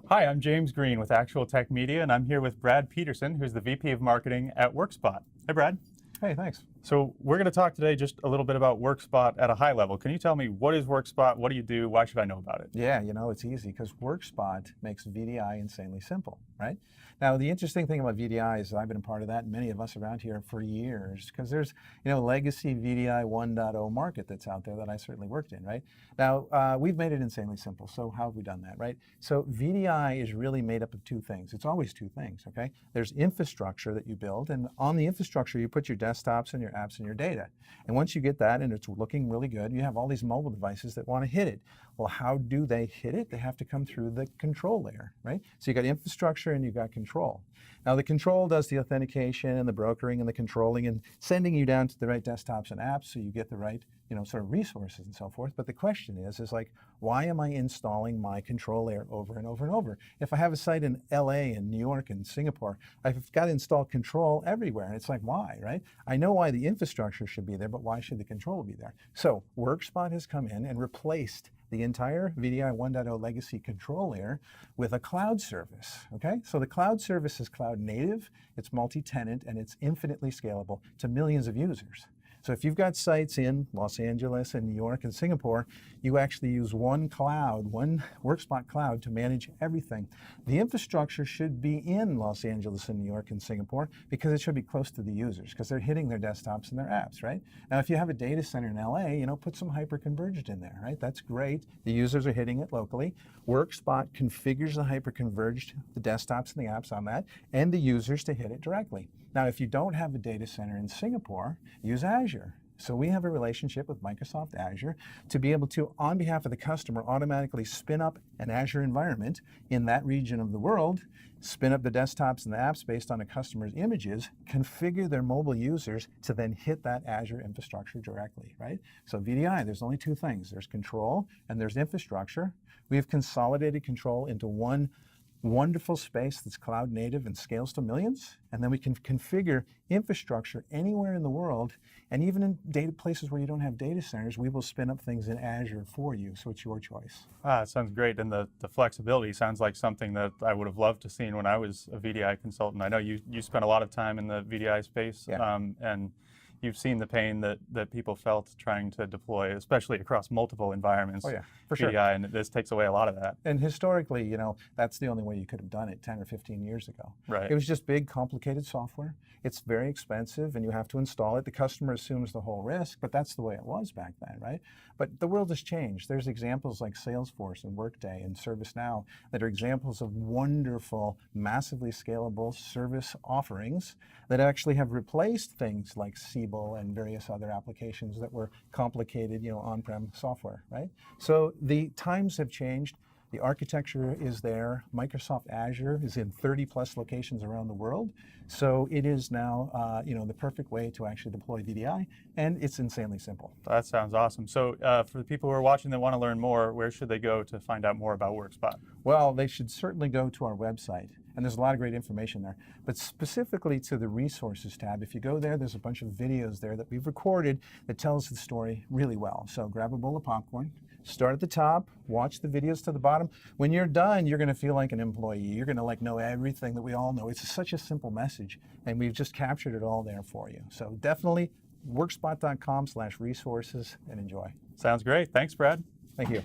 Hi, I'm James Green with ActualTech Media, and I'm here with Brad Peterson, who's the VP of Marketing at Workspot. Hey, Brad. Hey, thanks. So we're going to talk today just a little bit about Workspot at a high level. Can you tell me what is Workspot? What do you do? Why should I know about it? Yeah, it's easy because Workspot makes VDI insanely simple, right? Now, the interesting thing about VDI is that I've been a part of that, and many of us around here for years, because there's, legacy VDI 1.0 market that's out there that I certainly worked in, right? Now, we've made it insanely simple. So how have we done that, right? So VDI is really made up of two things. It's always two things, okay? There's infrastructure that you build, and on the infrastructure, you put your desktops and your apps and your data. And once you get that and it's looking really good, you have all these mobile devices that want to hit it. Well, how do they hit it? They have to come through the control layer, right? So you got infrastructure and you got control. Now the control does the authentication and the brokering and the controlling and sending you down to the right desktops and apps so you get the right, sort of resources and so forth. But the question is like, why am I installing my control layer over and over and over? If I have a site in LA and New York and Singapore, I've got to install control everywhere. And it's like, why, right? I know why the infrastructure should be there, but why should the control be there? So Workspot has come in and replaced the entire VDI 1.0 legacy control layer with a cloud service, okay? So the cloud service is cloud native, it's multi-tenant, and it's infinitely scalable to millions of users. So if you've got sites in Los Angeles and New York and Singapore, you actually use one cloud, one Workspot cloud to manage everything. The infrastructure should be in Los Angeles and New York and Singapore because it should be close to the users because they're hitting their desktops and their apps, right? Now, if you have a data center in LA, put some hyperconverged in there, right? That's great. The users are hitting it locally. Workspot configures the hyperconverged, the desktops and the apps on that, and the users to hit it directly. Now, if you don't have a data center in Singapore, use Azure. So we have a relationship with Microsoft Azure to be able to, on behalf of the customer, automatically spin up an Azure environment in that region of the world, spin up the desktops and the apps based on a customer's images, configure their mobile users to then hit that Azure infrastructure directly, right? So VDI, there's only two things. There's control and there's infrastructure. We have consolidated control into one wonderful space that's cloud native and scales to millions. And then we can configure infrastructure anywhere in the world. And even in data places where you don't have data centers, we will spin up things in Azure for you. So it's your choice. It sounds great. And the flexibility sounds like something that I would have loved to see when I was a VDI consultant. I know you spent a lot of time in the VDI space, yeah. And you've seen the pain that people felt trying to deploy, especially across multiple environments. Oh yeah, for sure. VDI, and this takes away a lot of that. And historically, that's the only way you could have done it 10 or 15 years ago. Right. It was just big, complicated software. It's very expensive, and you have to install it. The customer assumes the whole risk, but that's the way it was back then, right? But the world has changed. There's examples like Salesforce and Workday and ServiceNow that are examples of wonderful, massively scalable service offerings that actually have replaced things like and various other applications that were complicated, on-prem software, right? So the times have changed. The architecture is there. Microsoft Azure is in 30 plus locations around the world. So it is now, the perfect way to actually deploy VDI, and it's insanely simple. That sounds awesome. So for the people who are watching that want to learn more, where should they go to find out more about Workspot? Well, they should certainly go to our website. And there's a lot of great information there. But specifically to the resources tab, if you go there, there's a bunch of videos there that we've recorded that tells the story really well. So grab a bowl of popcorn, start at the top, watch the videos to the bottom. When you're done, you're going to feel like an employee. You're going to know everything that we all know. It's such a simple message, and we've just captured it all there for you. So definitely workspot.com/resources and enjoy. Sounds great. Thanks, Brad. Thank you.